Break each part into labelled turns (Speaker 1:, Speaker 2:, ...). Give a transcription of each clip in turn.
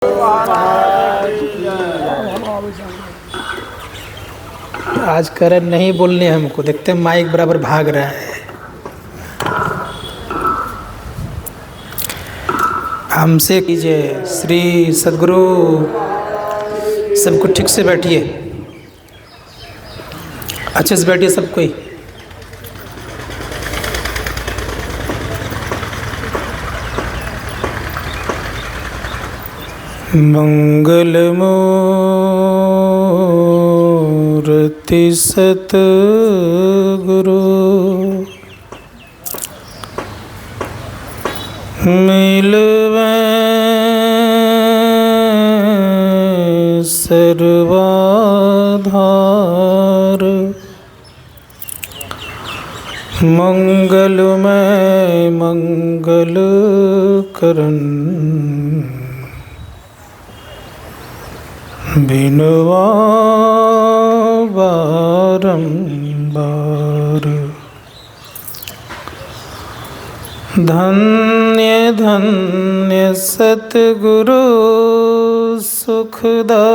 Speaker 1: आज करण नहीं बोलने हमको, देखते हैं माइक बराबर भाग रहा है। हमसे कीजिए श्री सद्गुरु। सबको ठीक से बैठिए, अच्छे से बैठिए सब कोई। मंगल मूर्ति सतगुरु मिलवे सर्वाधार। मंगलमय मंगल करन बिनवा बारंबार। धन्य धन्य सतगुरु सुखदा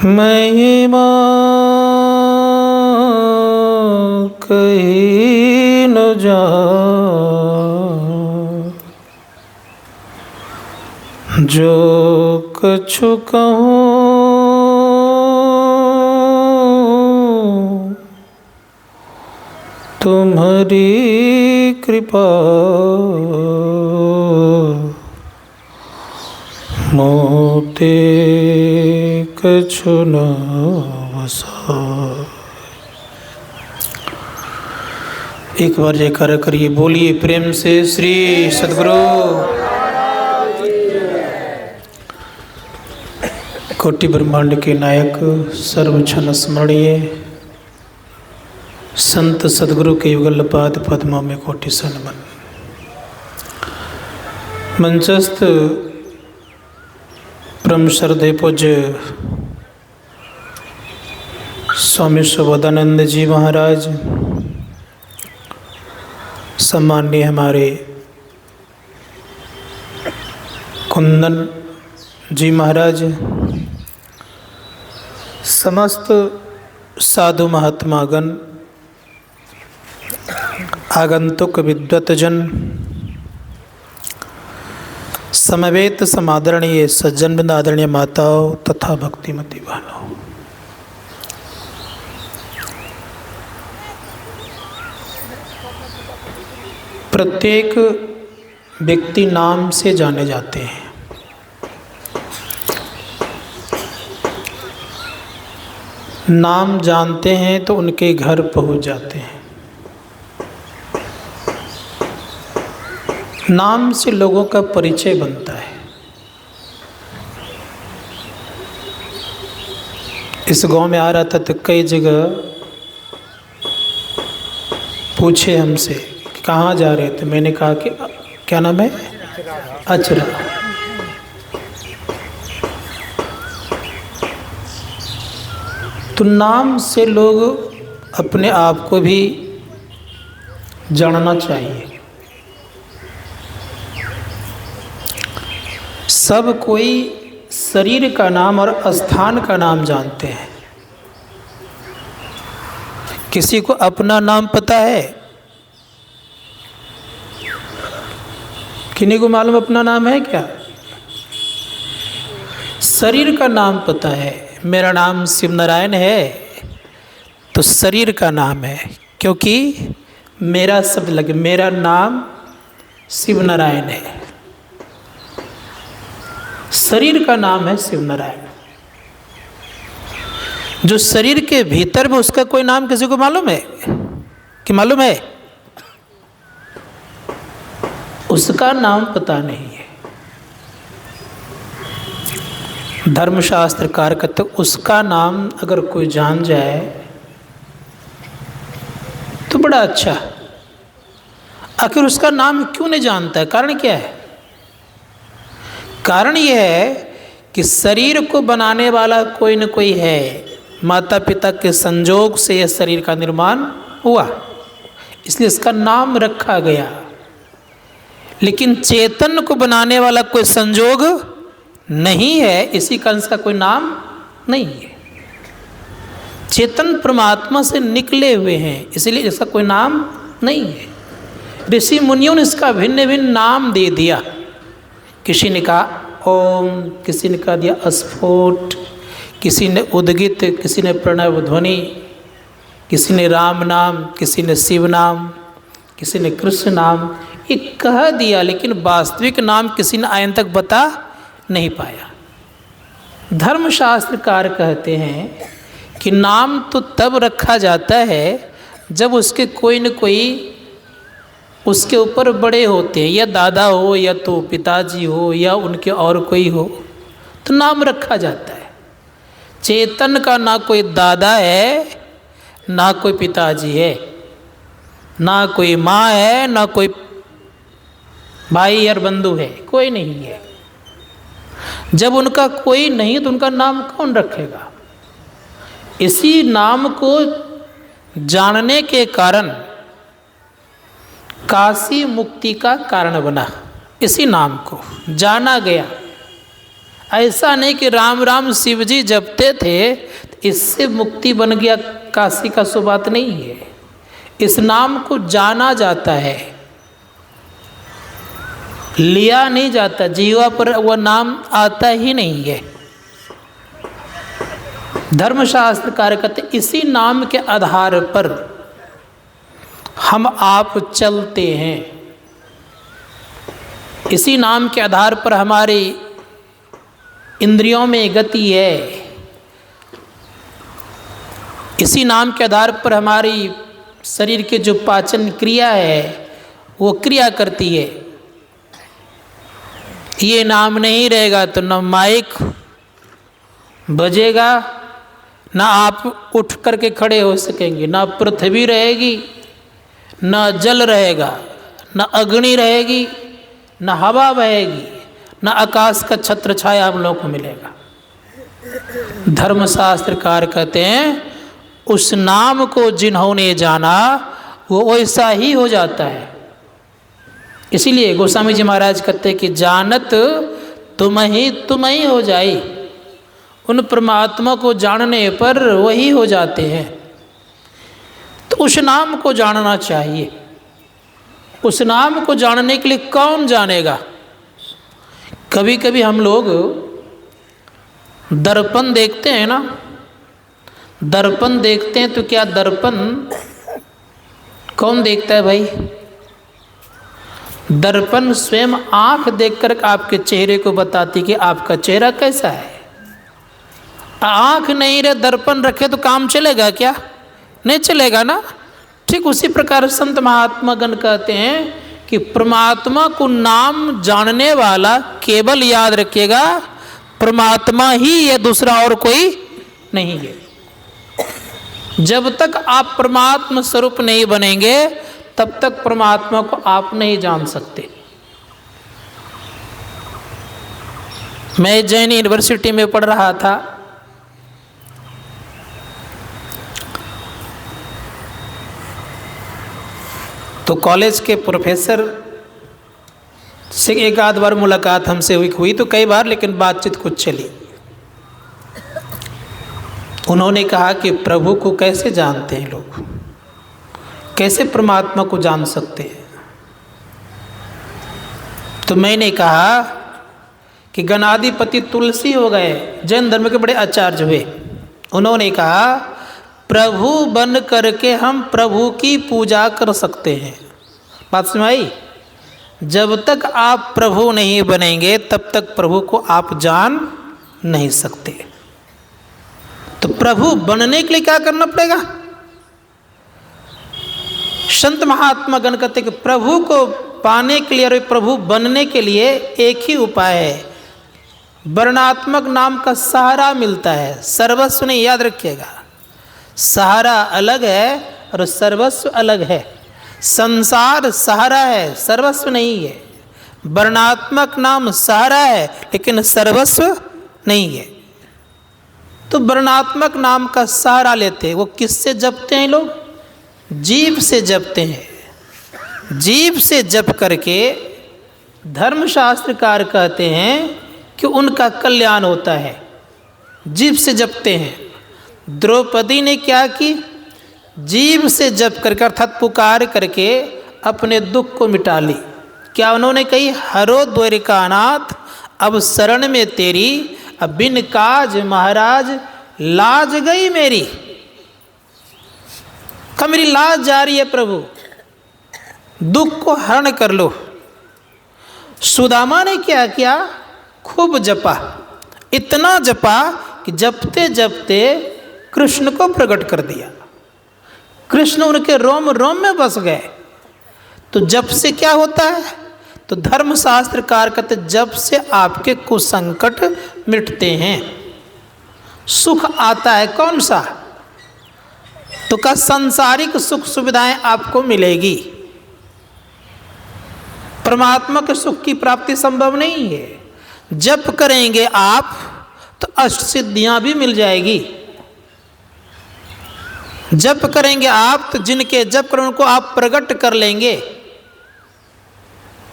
Speaker 1: महिमा कही न जा। जो कछु कहूँ तुम्हारी कृपा, मोते कछु न वसा। एक बार जयकारा करिए, बोलिए प्रेम से श्री सद्गुरु। कोटि ब्रह्मांड के नायक सर्वक्षण स्मरणीय संत सद्गुरु के युगल पाद पद्मों में कोटि सनमन। मंचस्थ परम श्रद्धेय पूज्य स्वामी सुबोधानंद जी महाराज, सम्माननीय हमारे कुंदन जी महाराज, समस्त साधु महात्मागण, आगंतुक विद्वतजन, समवेत समादरणीय सज्जन वृंद, आदरणीय माताओं तथा भक्तिमती बहनों, प्रत्येक व्यक्ति नाम से जाने जाते हैं। नाम जानते हैं तो उनके घर पहुंच जाते हैं। नाम से लोगों का परिचय बनता है। इस गांव में आ रहा था तो कई जगह पूछे हमसे कि कहाँ जा रहे थे। मैंने कहा कि क्या नाम है, अचरा। तो नाम से लोग अपने आप को भी जानना चाहिए। सब कोई शरीर का नाम और स्थान का नाम जानते हैं। किसी को अपना नाम पता है? किन्हीं को मालूम अपना नाम है क्या? शरीर का नाम पता है। मेरा नाम शिव नारायण है तो शरीर का नाम है, क्योंकि मेरा शब्द लगे, मेरा नाम शिव नारायण है। शरीर का नाम है शिव नारायण। जो शरीर के भीतर में, उसका कोई नाम किसी को मालूम है कि मालूम है? उसका नाम पता नहीं है। धर्मशास्त्रकार कहते उसका नाम अगर कोई जान जाए तो बड़ा अच्छा। आखिर उसका नाम क्यों नहीं जानता है? कारण क्या है? कारण यह है कि शरीर को बनाने वाला कोई न कोई है। माता पिता के संजोग से यह शरीर का निर्माण हुआ, इसलिए इसका नाम रखा गया। लेकिन चेतन को बनाने वाला कोई संजोग नहीं है, इसी कारण इसका कोई नाम नहीं है। चेतन परमात्मा से निकले हुए हैं, इसलिए इसका कोई नाम नहीं है। ऋषि मुनियों ने इसका भिन्न भिन्न नाम दे दिया। किसी ने कहा ओम, किसी ने कहा दिया स्फोट, किसी ने उद्गित, किसी ने प्रणव ध्वनि, किसी ने राम नाम, किसी ने शिव नाम, किसी ने कृष्ण नाम, ये कह दिया, लेकिन वास्तविक नाम किसी ने आयन तक बता नहीं पाया। धर्मशास्त्रकार कहते हैं कि नाम तो तब रखा जाता है जब उसके कोई न कोई उसके ऊपर बड़े होते हैं, या दादा हो, या तो पिताजी हो, या उनके और कोई हो, तो नाम रखा जाता है। चेतन का ना कोई दादा है, ना कोई पिताजी है, ना कोई माँ है, ना कोई भाई और बंधु है, कोई नहीं है। जब उनका कोई नहीं तो उनका नाम कौन रखेगा? इसी नाम को जानने के कारण काशी मुक्ति का कारण बना। इसी नाम को जाना गया। ऐसा नहीं कि राम राम शिव जी जपते थे तो इससे मुक्ति बन गया काशी का, सो बात नहीं है। इस नाम को जाना जाता है, लिया नहीं जाता, जीवा पर वह नाम आता ही नहीं है। धर्मशास्त्रकार कहते इसी नाम के आधार पर हम आप चलते हैं, इसी नाम के आधार पर हमारी इंद्रियों में गति है, इसी नाम के आधार पर हमारी शरीर के जो पाचन क्रिया है वो क्रिया करती है। ये नाम नहीं रहेगा तो न माइक बजेगा, ना आप उठ करके खड़े हो सकेंगे, ना पृथ्वी रहेगी, ना जल रहेगा, ना अग्नि रहेगी, ना हवा बहेगी, ना आकाश का छत्र छाया हम लोगों को मिलेगा। धर्मशास्त्रकार कहते हैं उस नाम को जिन्होंने जाना वो वैसा ही हो जाता है। इसीलिए गोस्वामी जी महाराज कहते हैं कि जानत तुम ही हो जाई। उन परमात्मा को जानने पर वही हो जाते हैं। तो उस नाम को जानना चाहिए। उस नाम को जानने के लिए कौन जानेगा? कभी कभी हम लोग दर्पण देखते हैं ना, दर्पण देखते हैं तो क्या दर्पण कौन देखता है भाई? दर्पण स्वयं आँख देखकर आपके चेहरे को बताती कि आपका चेहरा कैसा है। आँख नहीं रहे दर्पण रखे तो काम चलेगा क्या? नहीं चलेगा ना। ठीक उसी प्रकार संत महात्मा गण कहते हैं कि परमात्मा को नाम जानने वाला केवल याद रखिएगा परमात्मा ही है, दूसरा और कोई नहीं है। जब तक आप परमात्मा स्वरूप नहीं बनेंगे तब तक परमात्मा को आप नहीं जान सकते। मैं जैन यूनिवर्सिटी में पढ़ रहा था, तो कॉलेज के प्रोफेसर से एक आध बार मुलाकात हमसे हुई तो कई बार, लेकिन बातचीत कुछ चली। उन्होंने कहा कि प्रभु को कैसे जानते हैं लोग, कैसे परमात्मा को जान सकते हैं? तो मैंने कहा कि गणाधिपति तुलसी हो गए, जैन धर्म के बड़े आचार्य हुए। उन्होंने कहा प्रभु बन करके हम प्रभु की पूजा कर सकते हैं। बात समझ आई? जब तक आप प्रभु नहीं बनेंगे तब तक प्रभु को आप जान नहीं सकते। तो प्रभु बनने के लिए क्या करना पड़ेगा? संत महात्मा गण कहते कि प्रभु को पाने के लिए और प्रभु बनने के लिए एक ही उपाय है, वर्णात्मक नाम का सहारा मिलता है। सर्वस्व नहीं, याद रखिएगा, सहारा अलग है और सर्वस्व अलग है। संसार सहारा है, सर्वस्व नहीं है। वर्णात्मक नाम सहारा है लेकिन सर्वस्व नहीं है। तो वर्णात्मक नाम का सहारा लेते हैं। वो किससे जपते हैं लोग? जीभ से जपते हैं। जीभ से जप करके धर्मशास्त्रकार कहते हैं कि उनका कल्याण होता है, जीभ से जपते हैं। द्रौपदी ने क्या की? जीभ से जप करके अर्थात पुकार करके अपने दुख को मिटा ली। क्या उन्होंने कही, हरो द्वारिकानाथ अब शरण में तेरी, अब बिन काज महाराज लाज गई मेरी। कब मेरी लाज जा रही है प्रभु, दुख को हरण कर लो। सुदामा ने क्या किया? खूब जपा, इतना जपा कि जपते जपते कृष्ण को प्रकट कर दिया। कृष्ण उनके रोम रोम में बस गए। तो जप से क्या होता है? तो धर्मशास्त्रकार कहते जप से आपके कुसंकट मिटते हैं, सुख आता है। कौन सा? तो का सांसारिक सुख सुविधाएं आपको मिलेगी, परमात्मा के सुख की प्राप्ति संभव नहीं है। जप करेंगे आप तो अष्ट सिद्धियां भी मिल जाएगी। जप करेंगे आप तो जिनके जप करें उनको आप प्रकट कर लेंगे।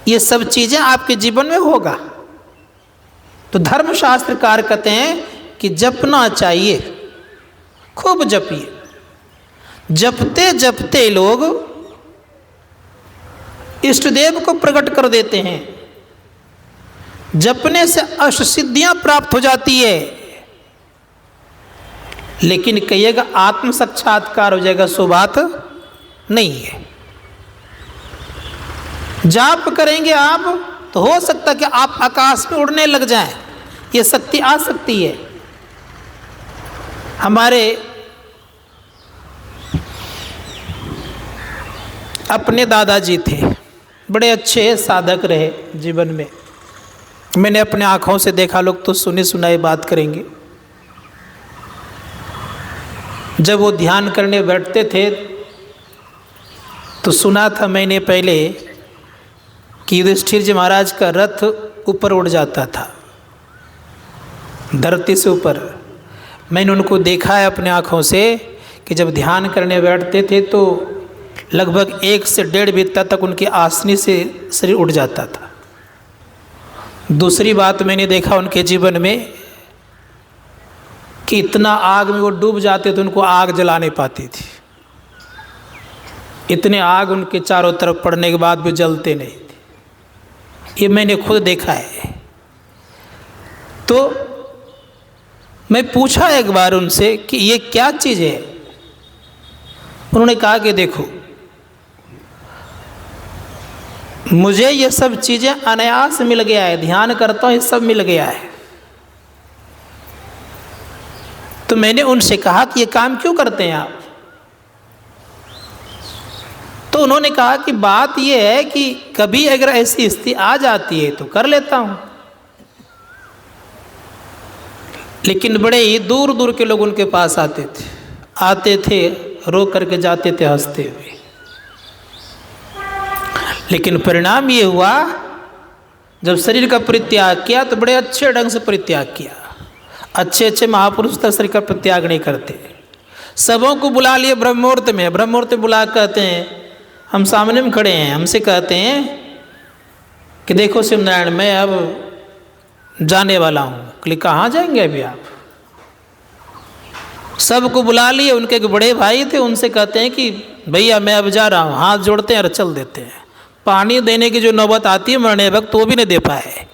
Speaker 1: ये सब चीजें आपके जीवन में होगा। तो धर्मशास्त्रकार कहते हैं कि जपना चाहिए, खूब जपिए। जपते जपते लोग इष्ट देव को प्रकट कर देते हैं। जपने से अष्ट सिद्धियां प्राप्त हो जाती है। लेकिन कहिएगा आत्म साक्षात्कार हो जाएगा, सो बात नहीं है। जाप करेंगे आप तो हो सकता है कि आप आकाश में उड़ने लग जाएं, ये शक्ति आ सकती है। हमारे अपने दादाजी थे, बड़े अच्छे साधक रहे जीवन में। मैंने अपने आँखों से देखा, लोग तो सुनी सुनाई बात करेंगे। जब वो ध्यान करने बैठते थे तो सुना था मैंने पहले कि युधिष्ठिर जी महाराज का रथ ऊपर उड़ जाता था, धरती से ऊपर। मैंने उनको देखा है अपने आँखों से कि जब ध्यान करने बैठते थे तो लगभग 1 से 1.5 बित्ता तक उनकी आसनी से शरीर उठ जाता था। दूसरी बात मैंने देखा उनके जीवन में कि इतना आग में वो डूब जाते तो उनको आग जला नहीं पाती थी। इतने आग उनके चारों तरफ पड़ने के बाद भी जलते नहीं थे। ये मैंने खुद देखा है। तो मैं पूछा एक बार उनसे कि ये क्या चीज़ है। उन्होंने कहा कि देखो, मुझे ये सब चीज़ें अनायास मिल गया है, ध्यान करता हूँ ये सब मिल गया है। तो मैंने उनसे कहा कि ये काम क्यों करते हैं आप? तो उन्होंने कहा कि बात ये है कि कभी अगर ऐसी स्थिति आ जाती है तो कर लेता हूँ, लेकिन बड़े ही दूर दूर के लोग उनके पास आते थे, रो करके जाते थे हंसते हुए। लेकिन परिणाम ये हुआ, जब शरीर का परित्याग किया तो बड़े अच्छे ढंग से परित्याग किया। अच्छे अच्छे महापुरुष तक शरीर का परित्याग नहीं करते। सबों को बुला लिए ब्रह्म मुहूर्त में। ब्रह्म मुहूर्त में बुला कहते हैं, हम सामने में खड़े हैं, हमसे कहते हैं कि देखो शिवनारायण, मैं अब जाने वाला हूँ। कहले कहाँ जाएंगे अभी आप? सबको बुला लिए। उनके एक बड़े भाई थे, उनसे कहते हैं कि भैया मैं अब जा रहा हूँ। हाथ जोड़ते हैं और चल देते हैं। पानी देने की जो नौबत आती है मरने वक्त, वो भी नहीं दे पाए,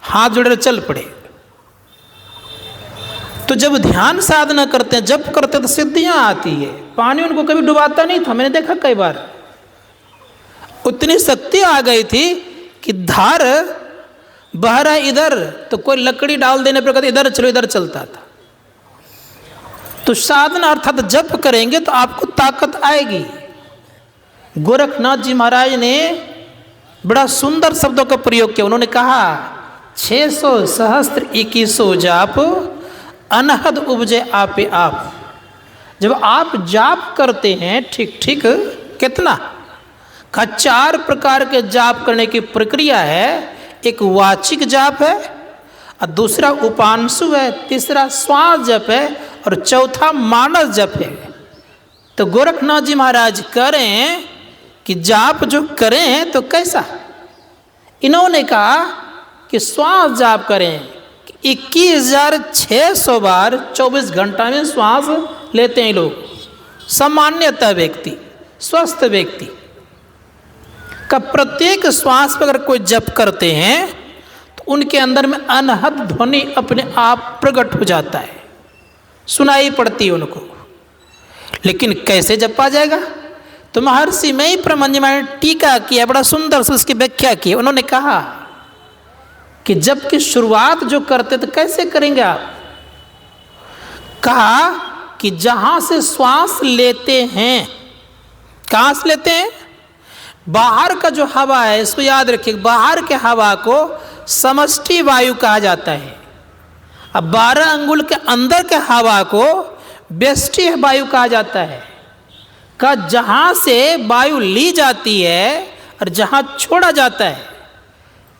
Speaker 1: हाथ जोड़े चल पड़े। तो जब ध्यान साधना करते हैं, जप करते हैं तो सिद्धियां आती है। पानी उनको कभी डुबाता नहीं था, मैंने देखा कई बार। उतनी शक्ति आ गई थी कि धार बह रहा इधर तो कोई लकड़ी डाल देने पर कहते इधर चलो, इधर चलता था। तो साधना अर्थात जप करेंगे तो आपको ताकत आएगी। गोरखनाथ जी महाराज ने बड़ा सुंदर शब्दों का प्रयोग किया। उन्होंने कहा 600 सहस्त्र 2100 जाप अनहद उपजे आपे आप। जब आप जाप करते हैं ठीक ठीक, कितना का 4 प्रकार के जाप करने की प्रक्रिया है। एक वाचिक जाप है, और दूसरा उपांशु है, तीसरा श्वास जप है, और चौथा मानस जप है। तो गोरखनाथ जी महाराज करें कि जाप जो करें तो कैसा, इन्होंने कहा कि श्वास जाप करें, 21,600 बार 24 घंटा में श्वास लेते हैं लोग। सामान्यतः व्यक्ति, स्वस्थ व्यक्ति का प्रत्येक श्वास पर अगर कोई जप करते हैं तो उनके अंदर में अनहद ध्वनि अपने आप प्रकट हो जाता है, सुनाई पड़ती है उनको। लेकिन कैसे जपा जाएगा? तो महर्षि मई प्रमंजमा ने टीका किया, बड़ा सुंदर से उसकी व्याख्या की। उन्होंने कहा कि जब की शुरुआत जो करते तो कैसे करेंगे आप? कहा कि जहां से श्वास लेते हैं, कहां से लेते हैं? बाहर का जो हवा है, इसको याद रखिए, बाहर के हवा को समष्टि वायु कहा जाता है। अब 12 अंगुल के अंदर के हवा को व्यष्टि वायु कहा जाता है। का जहां से वायु ली जाती है और जहां छोड़ा जाता है,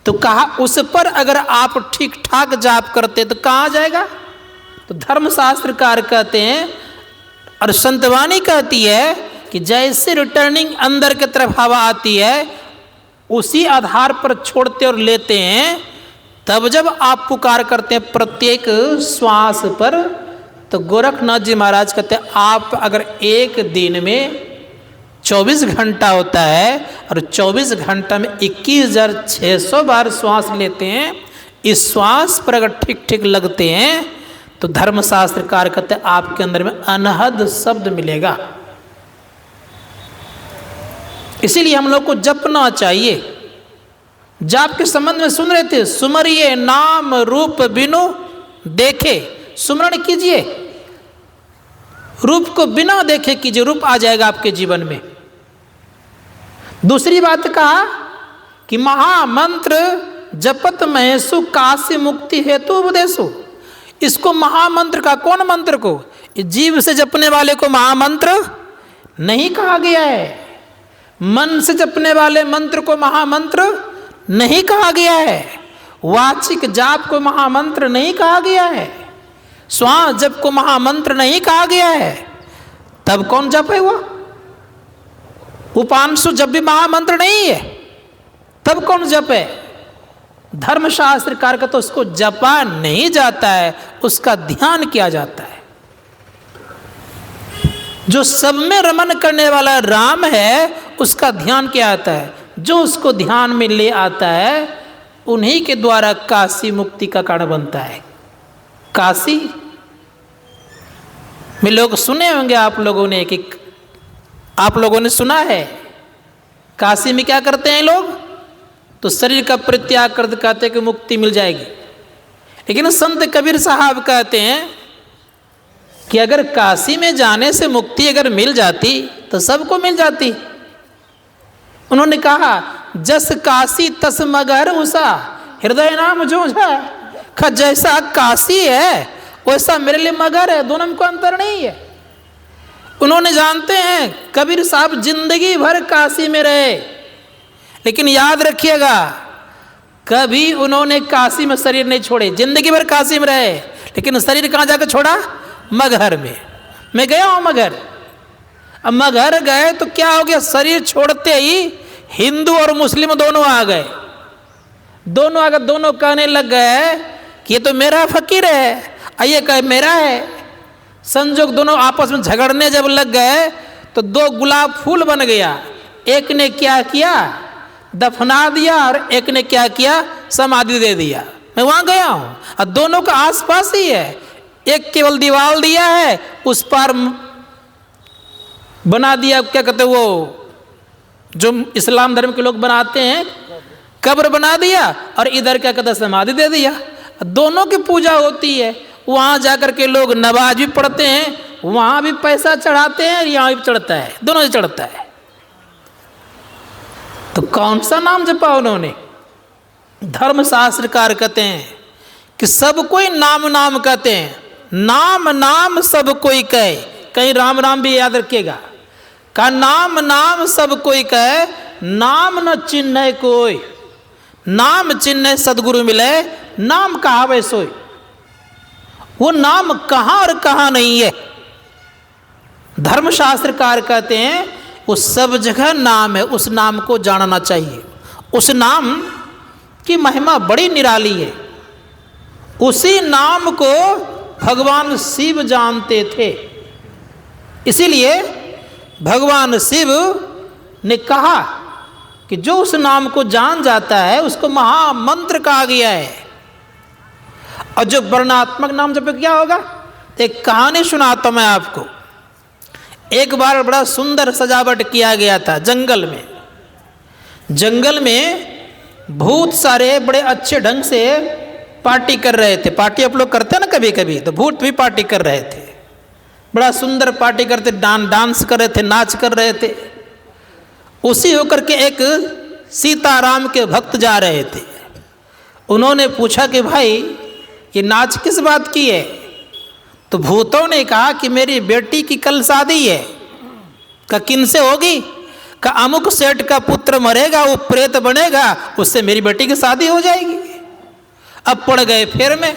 Speaker 1: तो कहा उस पर अगर आप ठीक ठाक जाप करते तो कहाँ जाएगा? तो धर्मशास्त्रकार कहते हैं और संतवाणी कहती है कि जैसे रिटर्निंग अंदर की तरफ हवा आती है उसी आधार पर छोड़ते और लेते हैं। तब जब आप पुकार करते हैं प्रत्येक श्वास पर, तो गोरखनाथ जी महाराज कहते हैं आप अगर एक दिन में 24 घंटा होता है और 24 घंटा में 21,600 बार श्वास लेते हैं, इस श्वास पर अगर ठीक ठीक लगते हैं तो धर्मशास्त्रकार कहते हैं आपके अंदर में अनहद शब्द मिलेगा। इसीलिए हम लोग को जपना चाहिए। जाप के संबंध में सुन रहे थे, सुमरिए नाम रूप बिनु देखे, सुमरण कीजिए, रूप को बिना देखे कीजिए, रूप आ जाएगा आपके जीवन में। दूसरी बात कहा कि महामंत्र जपत महेशु काशी मुक्ति हेतु उपदेशो। इसको महामंत्र का, कौन मंत्र को? जीव से जपने वाले को महामंत्र नहीं कहा गया है। मन से जपने वाले मंत्र को महामंत्र नहीं कहा गया है। वाचिक जाप को महामंत्र नहीं कहा गया है। श्वास जप को महामंत्र नहीं कहा गया है। तब कौन जप है वो? उपांशु जब भी महामंत्र नहीं है, तब कौन जप है? धर्मशास्त्रकार का तो उसको जपा नहीं जाता है, उसका ध्यान किया जाता है। जो सब में रमन करने वाला राम है उसका ध्यान किया जाता है। जो उसको ध्यान में ले आता है उन्हीं के द्वारा काशी मुक्ति का कारण बनता है। काशी में लोग सुने होंगे आप लोगों ने, कि आप लोगों ने सुना है काशी में क्या करते हैं लोग? तो शरीर का परित्याग कर कहते हैं कि मुक्ति मिल जाएगी। लेकिन संत कबीर साहब कहते हैं कि अगर काशी में जाने से मुक्ति अगर मिल जाती तो सबको मिल जाती। उन्होंने कहा जस काशी तस मगर उषा हृदय नाम जूझा। जैसा काशी है वैसा मेरे लिए मगर है, दोनों में कोई अंतर नहीं है। उन्होंने जानते हैं कबीर साहब जिंदगी भर काशी में रहे, लेकिन याद रखिएगा कभी उन्होंने काशी में शरीर नहीं छोड़े। जिंदगी भर काशी में रहे, लेकिन शरीर कहाँ जाकर छोड़ा? मगहर में। मैं गया हूँ मगहर। अब मगहर गए तो क्या हो गया? शरीर छोड़ते ही हिंदू और मुस्लिम दोनों आ गए। दोनों आकर दोनों कहने लग गए कि ये तो मेरा फकीर है, ये कहे मेरा है। संजोग दोनों आपस में झगड़ने जब लग गए तो 2 गुलाब फूल बन गया। एक ने क्या किया? दफना दिया, और एक ने क्या किया? समाधि दे दिया। मैं वहां गया हूं और दोनों का आसपास ही है। एक केवल दीवार दिया है, उस पर बना दिया, क्या कहते वो जो इस्लाम धर्म के लोग बनाते हैं, कब्र बना दिया, और इधर क्या कहते समाधि दे दिया। दोनों की पूजा होती है। वहां जाकर के लोग नमाज भी पढ़ते हैं, वहां भी पैसा चढ़ाते हैं, यहाँ भी चढ़ता है, दोनों से चढ़ता है। तो कौन सा नाम जपा उन्होंने? धर्मशास्त्रकार कहते हैं कि सब कोई नाम नाम कहते हैं, नाम नाम सब कोई कहे। कहीं राम राम भी याद रखिएगा। का नाम नाम सब कोई कहे, नाम न चिन्ह कोई। नाम चिन्ह सदगुरु मिले, नाम कहावे सोई। वो नाम कहाँ और कहाँ नहीं है। धर्मशास्त्रकार कहते हैं वो सब जगह नाम है, उस नाम को जानना चाहिए। उस नाम की महिमा बड़ी निराली है। उसी नाम को भगवान शिव जानते थे, इसीलिए भगवान शिव ने कहा कि जो उस नाम को जान जाता है उसको महामंत्र कहा गया है। और जो वर्णात्मक नाम जब क्या होगा, तो एक कहानी सुनाता हूं मैं आपको। एक बार बड़ा सुंदर सजावट किया गया था जंगल में। जंगल में बहुत सारे बड़े अच्छे ढंग से पार्टी कर रहे थे। पार्टी आप लोग करते हैं ना कभी कभी, तो भूत भी पार्टी कर रहे थे। बड़ा सुंदर पार्टी करते, डांस कर रहे थे, नाच कर रहे थे। उसी होकर के एक सीताराम के भक्त जा रहे थे। उन्होंने पूछा कि भाई ये नाच किस बात की है? तो भूतों ने कहा कि मेरी बेटी की कल शादी है। का किन से होगी? का अमुक सेठ का पुत्र मरेगा, वो प्रेत बनेगा, उससे मेरी बेटी की शादी हो जाएगी। अब पड़ गए फेर में,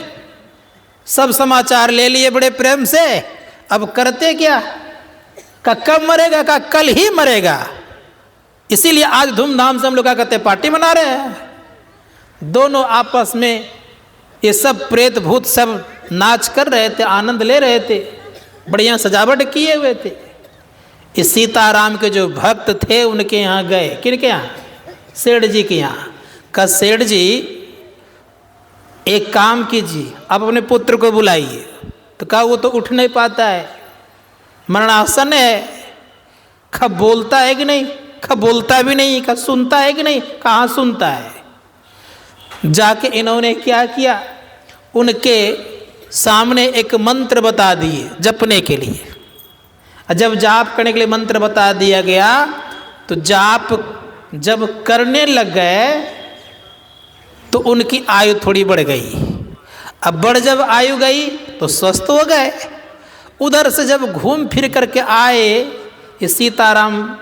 Speaker 1: सब समाचार ले लिए बड़े प्रेम से। अब करते क्या? का कब मरेगा? का कल ही मरेगा। इसीलिए आज धूमधाम से हम लोग क्या कहते हैं, पार्टी मना रहे हैं। दोनों आपस में ये सब प्रेत भूत सब नाच कर रहे थे, आनंद ले रहे थे, बढ़िया सजावट किए हुए थे। इस सीताराम के जो भक्त थे उनके यहाँ गए। किनके यहाँ? सेठ जी के यहाँ। का सेठ जी एक काम कीजिए, आप अपने पुत्र को बुलाइए। तो कहा वो तो उठ नहीं पाता है, मरणासन है। कब बोलता है कि नहीं? कब बोलता भी नहीं। कब सुनता है कि नहीं? कहाँ सुनता है। जाके इन्होंने क्या किया, उनके सामने एक मंत्र बता दिए जपने के लिए। जब जाप करने के लिए मंत्र बता दिया गया तो जाप जब करने लग गए तो उनकी आयु थोड़ी बढ़ गई। अब जब आयु गई तो स्वस्थ हो गए। उधर से जब घूम फिर करके आए, ये सीताराम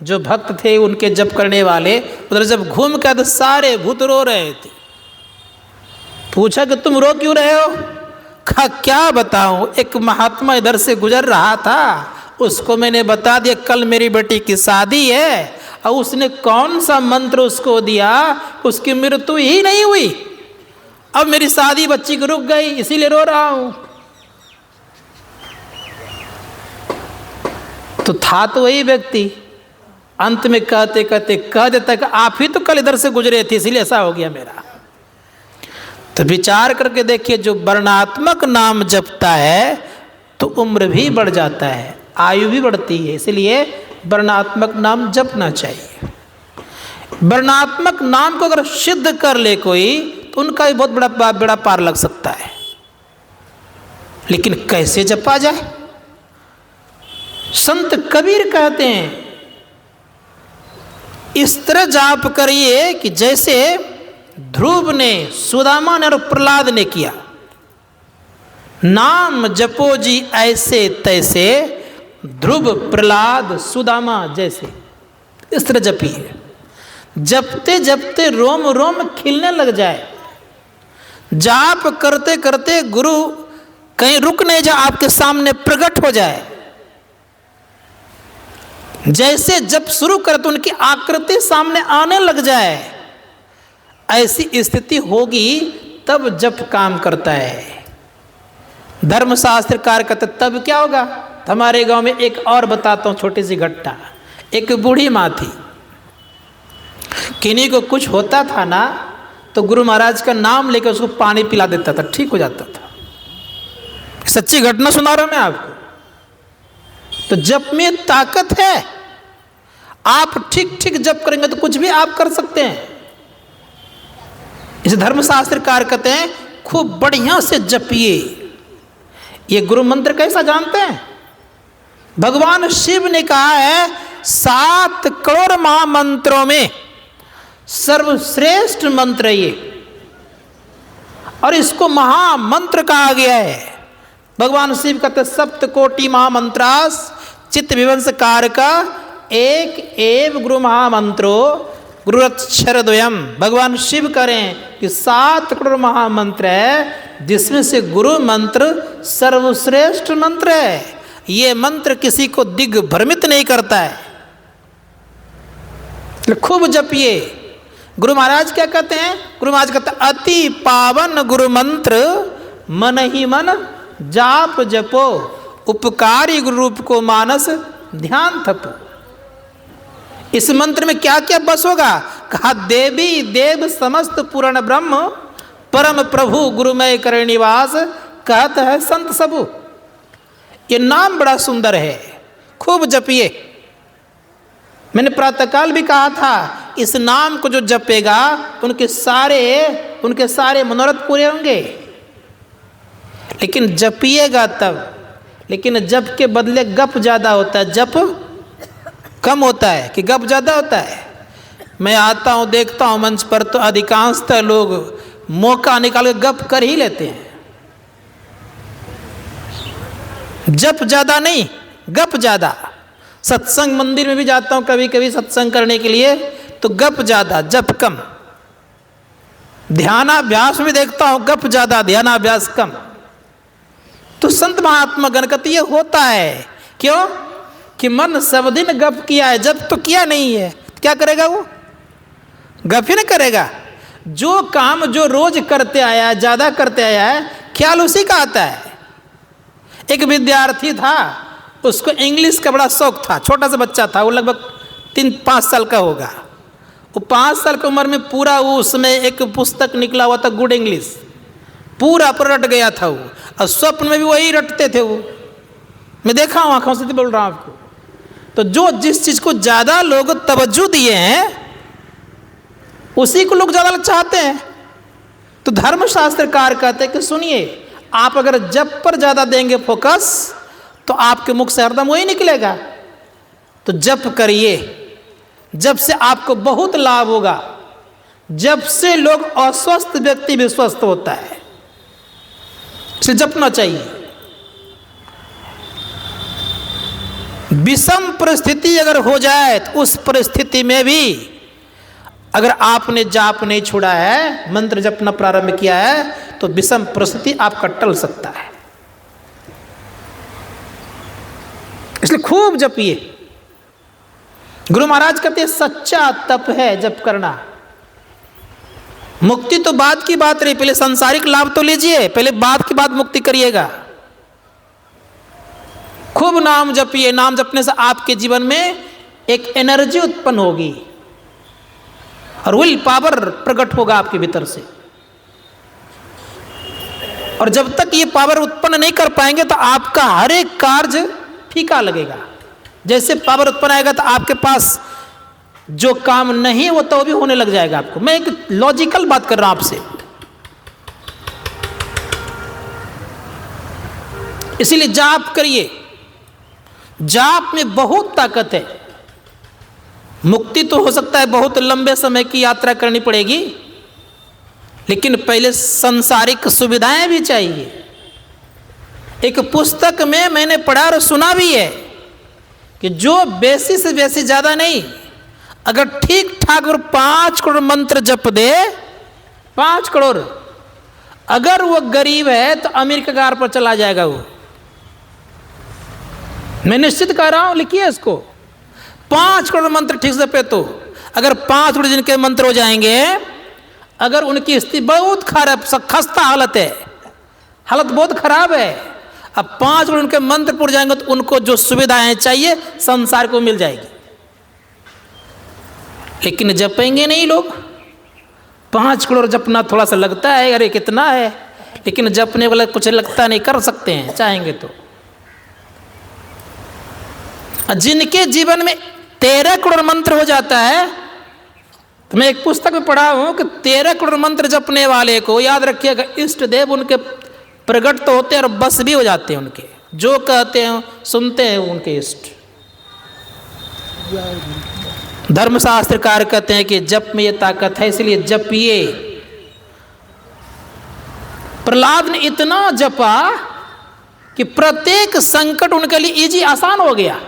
Speaker 1: जो भक्त थे उनके जप करने वाले, उधर जब घूम कर तो सारे भूत रो रहे थे। पूछा कि तुम रो क्यों रहे हो? कहा क्या बताऊं, एक महात्मा इधर से गुजर रहा था, उसको मैंने बता दिया कल मेरी बेटी की शादी है, और उसने कौन सा मंत्र उसको दिया, उसकी मृत्यु ही नहीं हुई। अब मेरी शादी बच्ची की रुक गई, इसीलिए रो रहा हूं। तो था तो वही व्यक्ति। अंत में कहते कहते कह देता कि आप ही तो कल इधर से गुजरे थे, इसीलिए ऐसा हो गया मेरा। तो विचार करके देखिए, जो वर्णात्मक नाम जपता है तो उम्र भी बढ़ जाता है, आयु भी बढ़ती है। इसलिए वर्णात्मक नाम जपना चाहिए। वर्णात्मक नाम को अगर सिद्ध कर ले कोई तो उनका भी बहुत बड़ा पार लग सकता है। लेकिन कैसे जपा जाए? संत कबीर कहते हैं इस तरह जाप करिए कि जैसे ध्रुव ने, सुदामा ने और प्रहलाद ने किया। नाम जपो जी ऐसे तैसे, ध्रुव प्रहलाद सुदामा जैसे। इस तरह जपिए, जपते जपते रोम रोम खिलने लग जाए। जाप करते करते गुरु कहीं रुक नहीं जाए, आपके सामने प्रकट हो जाए। जैसे जब शुरू करे तो उनकी आकृति सामने आने लग जाए। ऐसी स्थिति होगी तब जप काम करता है। धर्मशास्त्र कार्य करते तब क्या होगा? हमारे गांव में एक और बताता हूं छोटी सी घटना। एक बूढ़ी माँ थी, किन्हीं को कुछ होता था ना तो गुरु महाराज का नाम लेकर उसको पानी पिला देता था, ठीक हो जाता था। सच्ची घटना सुना रहा हूं मैं आपको। तो जप में ताकत है। आप ठीक ठीक जप करेंगे तो कुछ भी आप कर सकते हैं। इस धर्मशास्त्र कार्य कहते हैं खूब बढ़िया से जपिए। ये गुरु मंत्र कैसा जानते हैं? भगवान शिव ने कहा है 7 करोड़ महामंत्रों में सर्वश्रेष्ठ मंत्र ये, और इसको महामंत्र कहा गया है। भगवान शिव कहते सप्तकोटि महामंत्रास चित्त विवंशकार का एक एव गुरु महामंत्रो गुरुरक्षर द्वयम। भगवान शिव करें कि 7 करोड़ महामंत्र है, जिसमें से गुरु मंत्र सर्वश्रेष्ठ मंत्र है। ये मंत्र किसी को दिग्भ्रमित नहीं करता है। खूब जपिए। गुरु महाराज क्या कहते हैं? गुरु महाराज कहते हैं अति पावन गुरु मंत्र मन ही मन जाप जपो, उपकारी गुरु रूप को मानस ध्यान थपो। इस मंत्र में क्या क्या बस होगा? कहा देवी देव समस्त पूर्ण ब्रह्म परम प्रभु गुरुमय करे निवास, कहता है संत सबू। ये नाम बड़ा सुंदर है, खूब जपिए। मैंने प्रातःकाल भी कहा था इस नाम को जो जपेगा उनके सारे मनोरथ पूरे होंगे। लेकिन जपिएगा तब, लेकिन जप के बदले गप ज़्यादा होता है, जप कम होता है कि गप ज़्यादा होता है। मैं आता हूँ देखता हूँ मंच पर तो अधिकांशतः लोग मौका निकाल के गप कर ही लेते हैं। जप ज़्यादा नहीं, गप ज़्यादा। सत्संग मंदिर में भी जाता हूँ कभी कभी सत्संग करने के लिए, तो गप ज़्यादा जप कम। ध्यानाभ्यास में देखता हूँ गप ज़्यादा ध्यानाभ्यास कम। तो संत महात्मा गण कहते ये होता है। क्यों? कि मन सब दिन गप किया है, जप तो किया नहीं है। क्या करेगा वो? गप ही नहीं करेगा। जो काम जो रोज करते आया है, ज़्यादा करते आया है, ख्याल उसी का आता है। एक विद्यार्थी था, उसको इंग्लिश का बड़ा शौक था। छोटा सा बच्चा था, वो लगभग 3-5 साल का होगा। वो 5 साल की उम्र में पूरा वो उसमें एक पुस्तक निकला हुआ था गुड इंग्लिश, पूरा पर रट गया था वो। और स्वप्न में भी वही रटते थे वो। मैं देखा हूँ, आँखों से बोल रहा हूँ आपको। तो जो जिस चीज़ को ज़्यादा लोग तवज्जो दिए हैं उसी को लोग ज़्यादा चाहते हैं। तो धर्मशास्त्रकार कहते हैं कि सुनिए, आप अगर जप पर ज़्यादा देंगे फोकस तो आपके मुख से हरदम वही निकलेगा। तो जप करिए, जब से आपको बहुत लाभ होगा। जब से लोग अस्वस्थ व्यक्ति भी स्वस्थ होता है, इसलिए जपना चाहिए। विषम परिस्थिति अगर हो जाए तो उस परिस्थिति में भी अगर आपने जाप नहीं छोड़ा है, मंत्र जपना प्रारंभ किया है, तो विषम परिस्थिति आपका टल सकता है। इसलिए खूब जपिए। गुरु महाराज कहते हैं सच्चा तप है जप करना। मुक्ति तो बाद की बात रही, पहले सांसारिक लाभ तो लीजिए, पहले बाद की बात मुक्ति करिएगा। खूब नाम जपिए। नाम जपने से आपके जीवन में एक एनर्जी उत्पन्न होगी और विल पावर प्रकट होगा आपके भीतर से। और जब तक ये पावर उत्पन्न नहीं कर पाएंगे तो आपका हर एक कार्य फीका लगेगा। जैसे पावर उत्पन्न आएगा तो आपके पास जो काम नहीं है वो तो भी होने लग जाएगा आपको। मैं एक लॉजिकल बात कर रहा हूं आपसे। इसीलिए जाप करिए। जाप में बहुत ताकत है। मुक्ति तो हो सकता है बहुत लंबे समय की यात्रा करनी पड़ेगी, लेकिन पहले सांसारिक सुविधाएं भी चाहिए। एक पुस्तक में मैंने पढ़ा और सुना भी है कि जो बेसी से बेसी ज़्यादा नहीं, अगर ठीक ठाक और 5 करोड़ मंत्र जप दे, 5 करोड़, अगर वो गरीब है तो अमीर के कगार पर चला जाएगा वो। मैं निश्चित कह रहा हूं, लिखिए इसको। 5 करोड़ मंत्र ठीक से पे तो अगर 5 करोड़ जिनके मंत्र हो जाएंगे, अगर उनकी स्थिति बहुत खराब, खस्ता हालत है, हालत बहुत खराब है, अब 5 करोड़ उनके मंत्र पुर जाएंगे तो उनको जो सुविधाएं चाहिए संसार को मिल जाएगी। लेकिन जपेंगे नहीं लोग। 5 करोड़ जपना थोड़ा सा लगता है, अरे कितना है, लेकिन जपने वाला कुछ लगता नहीं, कर सकते हैं चाहेंगे तो। जिनके जीवन में 13 करोड़ मंत्र हो जाता है, तो मैं एक पुस्तक में पढ़ा हूं कि 13 करोड़ मंत्र जपने वाले को याद रखिएगा, इष्ट देव उनके प्रकट तो होते हैं और बस भी हो जाते हैं उनके। जो कहते हैं सुनते हैं उनके इष्ट। धर्मशास्त्रकार कहते हैं कि जप में ये ताकत है, इसलिए जपिए। प्रहलाद ने इतना जपा कि प्रत्येक संकट उनके लिए इजी, आसान हो गया।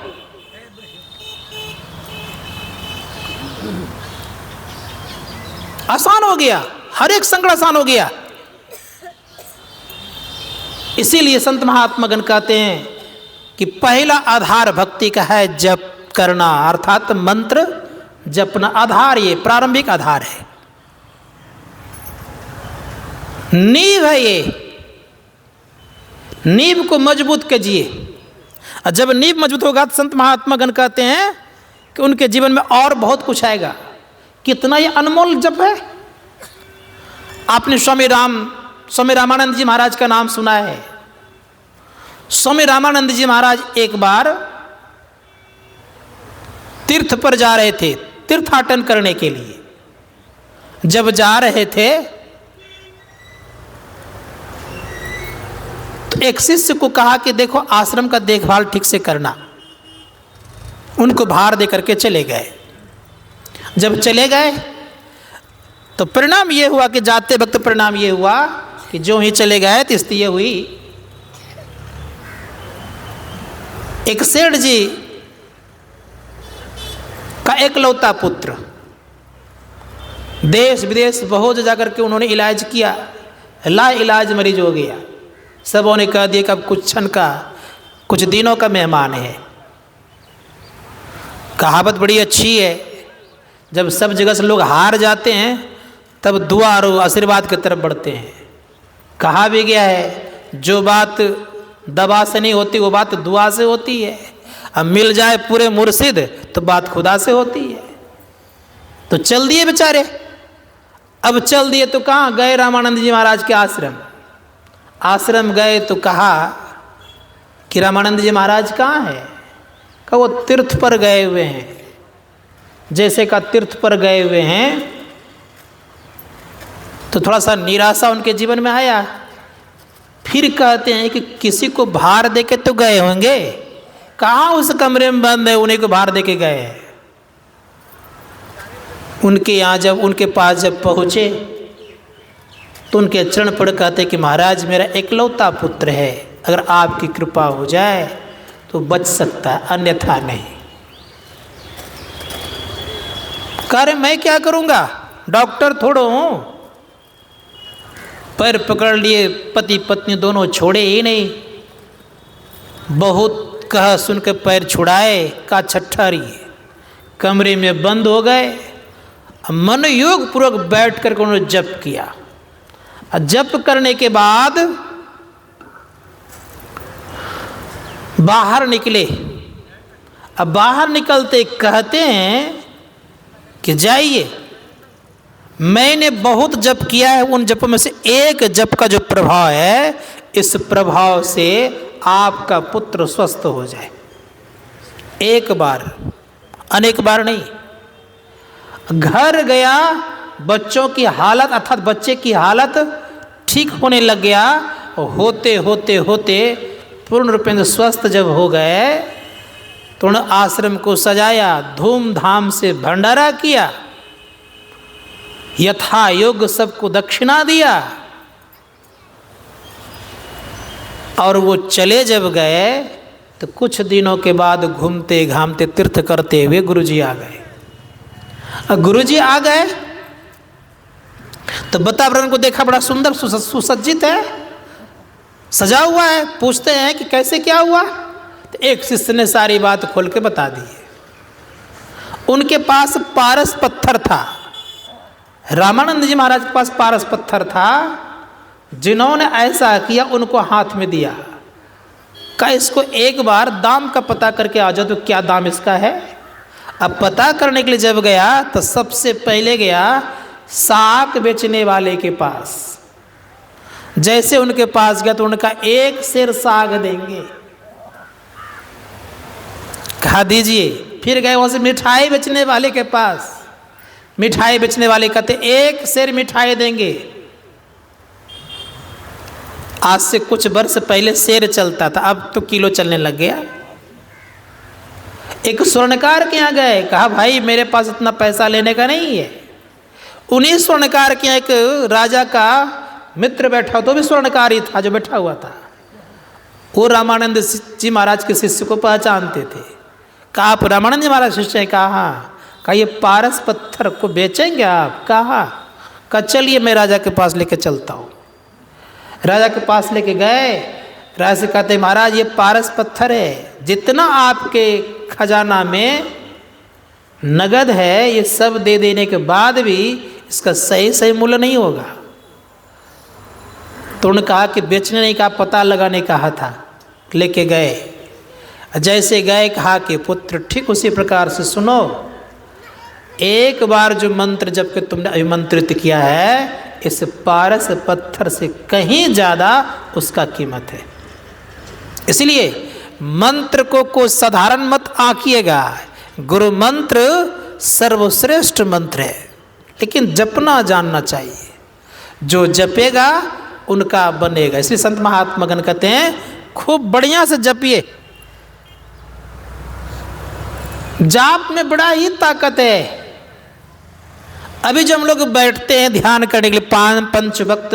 Speaker 1: आसान हो गया, हर एक संकट आसान हो गया। इसीलिए संत महात्मागण कहते हैं कि पहला आधार भक्ति का है जप करना, अर्थात मंत्र जपना। आधार, ये प्रारंभिक आधार है। नींव है ये, नींव को मजबूत कीजिए। और जब नींव मजबूत होगा तो संत महात्मा गण कहते हैं कि उनके जीवन में और बहुत कुछ आएगा। कितना ये अनमोल जप है। आपने स्वामी रामानंद जी महाराज का नाम सुना है। स्वामी रामानंद जी महाराज एक बार तीर्थ पर जा रहे थे, तीर्थाटन करने के लिए। जब जा रहे थे तो एक शिष्य को कहा कि देखो आश्रम का देखभाल ठीक से करना। उनको भार दे करके चले गए। जब चले गए तो परिणाम ये हुआ कि जाते वक्त परिणाम ये हुआ कि जो ही चले गए तो स्थिति ये हुई, एक सेठ जी का एकलौता पुत्र, देश विदेश बहुत जाकर के उन्होंने इलाज किया, ला इलाज मरीज हो गया। सबों ने कह दिया कि अब कुछ क्षण का, कुछ दिनों का मेहमान है। कहावत बड़ी अच्छी है, जब सब जगह से लोग हार जाते हैं तब दुआ और आशीर्वाद की तरफ बढ़ते हैं। कहा भी गया है जो बात दवा से नहीं होती वो बात दुआ से होती है। अब मिल जाए पूरे मुर्शिद तो बात खुदा से होती है। तो चल दिए बेचारे। अब चल दिए तो कहाँ गए? रामानंद जी महाराज के आश्रम। आश्रम गए तो कहा कि रामानंद जी महाराज कहाँ है? कहा वो तीर्थ पर गए हुए हैं। जैसे का तीर्थ पर गए हुए हैं तो थोड़ा सा निराशा उनके जीवन में आया। फिर कहते हैं कि किसी को भार दे के तो गए होंगे, कहाँ उस कमरे में बंद है उन्हीं को भार दे के गए हैं। उनके यहाँ जब उनके पास जब पहुँचे तो उनके चरण पड़ कहते कि महाराज मेरा एकलौता पुत्र है, अगर आपकी कृपा हो जाए तो बच सकता है, अन्यथा नहीं। कह रहे मैं क्या करूँगा, डॉक्टर थोड़ो हूँ। पैर पकड़ लिए, पति पत्नी दोनों छोड़े ही नहीं। बहुत कहा सुन के पैर छुड़ाए, का छट्ठारी कमरे में बंद हो गए। मन योग पूर्वक बैठ कर उन्होंने जप किया। जप करने के बाद बाहर निकले। अब बाहर निकलते कहते हैं कि जाइए, मैंने बहुत जप किया है, उन जपों में से एक जप का जो प्रभाव है, इस प्रभाव से आपका पुत्र स्वस्थ हो जाए। एक बार, अनेक बार नहीं। घर गया, बच्चों की हालत अर्थात बच्चे की हालत ठीक होने लग गया। होते होते होते पूर्ण रूपेण स्वस्थ जब हो गए तो उन्होंने आश्रम को सजाया, धूमधाम से भंडारा किया, यथा योग सबको दक्षिणा दिया। और वो चले जब गए तो कुछ दिनों के बाद घूमते घामते तीर्थ करते हुए गुरुजी आ गए। गुरुजी आ गए तो वातावरण को देखा, बड़ा सुंदर सुसज्जित है, सजा हुआ है। पूछते हैं कि कैसे क्या हुआ? तो एक शिष्य ने सारी बात खोल के बता दी। उनके पास पारस पत्थर था, रामानंद जी महाराज के पास पारस पत्थर था। जिन्होंने ऐसा किया उनको हाथ में दिया, कहा इसको एक बार दाम का पता करके आ जाओ तो क्या दाम इसका है। अब पता करने के लिए जब गया तो सबसे पहले गया साग बेचने वाले के पास। जैसे उनके पास गया तो उनका एक सेर साग देंगे, कहा दीजिए। फिर गए वहां से मिठाई बेचने वाले के पास। मिठाई बेचने वाले कहते एक सेर मिठाई देंगे। आज से कुछ वर्ष पहले सेर चलता था, अब तो किलो चलने लग गया। एक स्वर्णकार के यहाँ गए, कहा भाई मेरे पास इतना पैसा लेने का नहीं है। उन्हीं स्वर्णकार के यहाँ एक राजा का मित्र बैठा, तो भी स्वर्णकार ही था जो बैठा हुआ था। वो रामानंद जी महाराज के शिष्य को पहचानते थे। कहा आप रामानंद जी महाराज शिष्य हैं? कहा हाँ। कहा ये पारस पत्थर को बेचेंगे आप? कहा चलिए मैं राजा के पास लेके चलता हूँ। राजा के पास लेके गए। राजा से कहते महाराज ये पारस पत्थर है, जितना आपके खजाना में नगद है ये सब दे देने के बाद भी इसका सही सही मूल्य नहीं होगा। तो उन्होंने कहा कि बेचने नहीं कहा, पता लगाने कहा था। लेके गए, जैसे गए कहा कि पुत्र ठीक उसी प्रकार से सुनो, एक बार जो मंत्र जब कि तुमने अभिमंत्रित किया है, इस पारस पत्थर से कहीं ज़्यादा उसका कीमत है। इसलिए मंत्र को साधारण मत आंकिएगा। गुरु मंत्र सर्वश्रेष्ठ मंत्र है, लेकिन जपना जानना चाहिए। जो जपेगा उनका बनेगा। इसलिए संत महात्मागण कहते हैं खूब बढ़िया से जपिए। जाप में बड़ा ही ताकत है। अभी जो हम लोग बैठते हैं ध्यान करने के लिए, 5 वक्त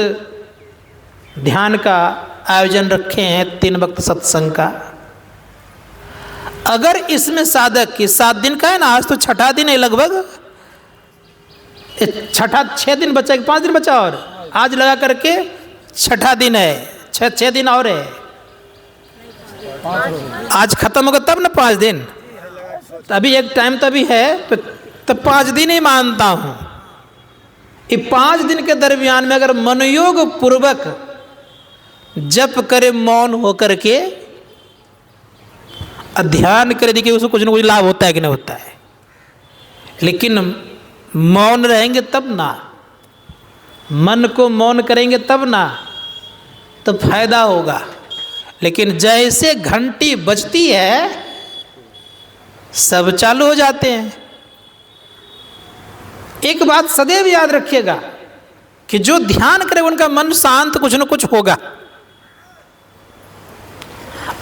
Speaker 1: ध्यान का आयोजन रखे हैं, 3 वक्त सत्संग का। अगर इसमें साधक की 7 दिन का है ना, आज तो 6ठा दिन है लगभग, 6 दिन बचा, 5 दिन बचा और आज लगा करके 6ठा दिन है, 6 दिन और है। आज खत्म होगा तब ना 5 दिन, तो अभी एक टाइम तो अभी है, तो 5 दिन ही मानता हूं। ये 5 दिन के दरमियान में अगर मनोयोग पूर्वक जप करे, मौन होकर के ध्यान करे, देखिए उसको कुछ ना कुछ लाभ होता है कि नहीं होता है। लेकिन मौन रहेंगे तब ना, मन को मौन करेंगे तब ना, तो फायदा होगा। लेकिन जैसे घंटी बजती है सब चालू हो जाते हैं। एक बात सदैव याद रखिएगा कि जो ध्यान करे उनका मन शांत कुछ न कुछ होगा।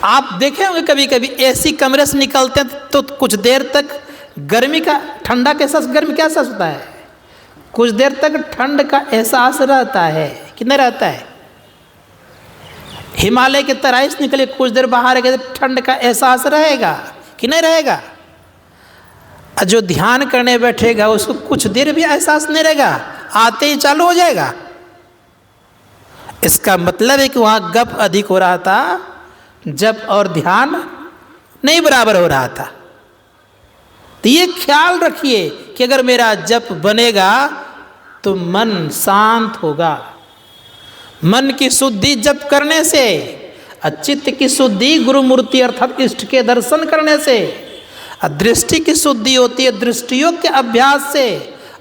Speaker 1: आप देखे होंगे कभी कभी एसी कमरे से निकलते हैं तो कुछ देर तक गर्मी का, ठंडा का एहसास, गर्मी क्या एहसास होता है, कुछ देर तक ठंड का एहसास रहता है कि नहीं रहता है। हिमालय के तराई से निकले कुछ देर बाहर गए तो ठंड का एहसास रहेगा कि नहीं रहेगा। जो ध्यान करने बैठेगा उसको कुछ देर भी एहसास नहीं रहेगा, आते ही चालू हो जाएगा। इसका मतलब है कि वहाँ गप अधिक हो रहा था, जप और ध्यान नहीं बराबर हो रहा था। तो ये ख्याल रखिए कि अगर मेरा जप बनेगा तो मन शांत होगा। मन की शुद्धि जप करने से, चित्त की शुद्धि गुरु मूर्ति अर्थात इष्ट के दर्शन करने से, दृष्टि की शुद्धि होती है दृष्टियों के अभ्यास से,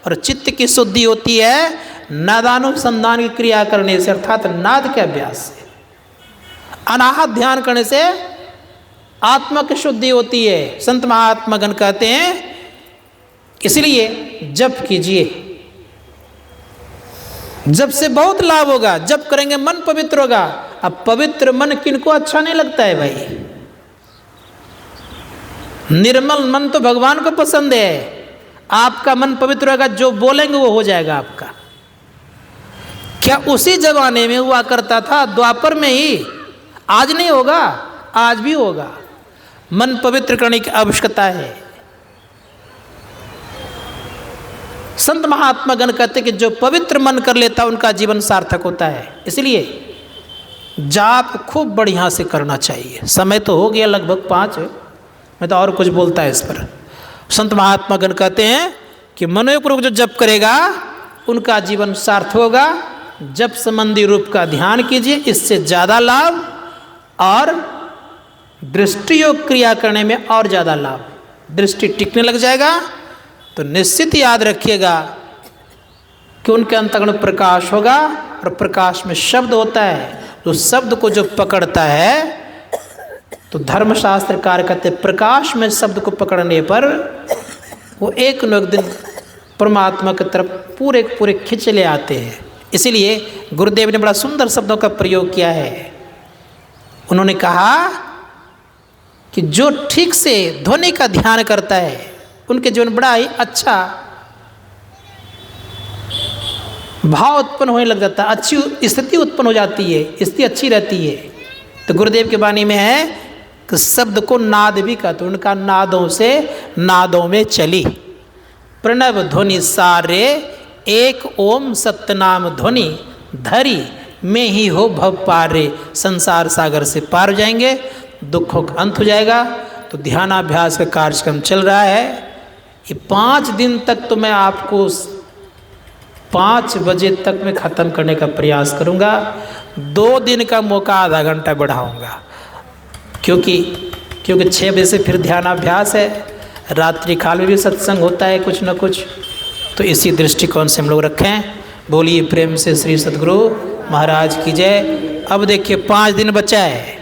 Speaker 1: और चित्त की शुद्धि होती है नादानुसंधान की क्रिया करने से अर्थात नाद के अभ्यास से। अनाहत ध्यान करने से आत्मा की शुद्धि होती है। संत महात्मागण कहते हैं इसलिए जप कीजिए, जप से बहुत लाभ होगा। जप करेंगे मन पवित्र होगा। अब पवित्र मन किनको अच्छा नहीं लगता है भाई। निर्मल मन तो भगवान को पसंद है। आपका मन पवित्र होगा, जो बोलेंगे वो हो जाएगा आपका। क्या उसी जमाने में हुआ करता था, द्वापर में ही, आज नहीं होगा, आज भी होगा। मन पवित्र करने की आवश्यकता है। संत महात्मागण कहते कि जो पवित्र मन कर लेता उनका जीवन सार्थक होता है। इसलिए जाप खूब बढ़िया से करना चाहिए। समय तो हो गया लगभग 5, मैं तो और कुछ बोलता है इस पर। संत महात्मागण कहते हैं कि मनोपूर्वक जो जप करेगा उनका जीवन सार्थक होगा। जप संबंधी रूप का ध्यान कीजिए, इससे ज़्यादा लाभ, और दृष्टि योग क्रिया करने में और ज़्यादा लाभ। दृष्टि टिकने लग जाएगा तो निश्चित याद रखिएगा कि उनके अंतःकरण प्रकाश होगा, और प्रकाश में शब्द होता है। उस शब्द को जो पकड़ता है, तो धर्मशास्त्रकार कहते प्रकाश में शब्द को पकड़ने पर वो एक न एक दिन परमात्मा की तरफ पूरे पूरे खिंच ले आते हैं। इसीलिए गुरुदेव ने बड़ा सुंदर शब्दों का प्रयोग किया है। उन्होंने कहा कि जो ठीक से ध्वनि का ध्यान करता है उनके जीवन बड़ा ही अच्छा भाव उत्पन्न होने लग जाता है, अच्छी स्थिति उत्पन्न हो जाती है, स्थिति अच्छी रहती है। तो गुरुदेव के वाणी में है कि शब्द को नाद भी कहते, उनका नादों से नादों में चली। प्रणव ध्वनि सारे एक ओम सत्यनाम ध्वनि धरी में ही हो भव पारे। संसार सागर से पार हो जाएंगे, दुखों का अंत हो जाएगा। तो ध्यानाभ्यास का कार्यक्रम चल रहा है। ये 5 दिन तक तो मैं आपको 5 बजे तक मैं ख़त्म करने का प्रयास करूँगा। 2 दिन का मौका आधा घंटा बढ़ाऊंगा, क्योंकि 6 बजे से फिर ध्यानाभ्यास है, रात्रि काल में भी सत्संग होता है कुछ न कुछ, तो इसी दृष्टिकोण से हम लोग रखें। बोलिए प्रेम से श्री सद्गुरु महाराज की जय। अब देखिए 5 दिन बचा है,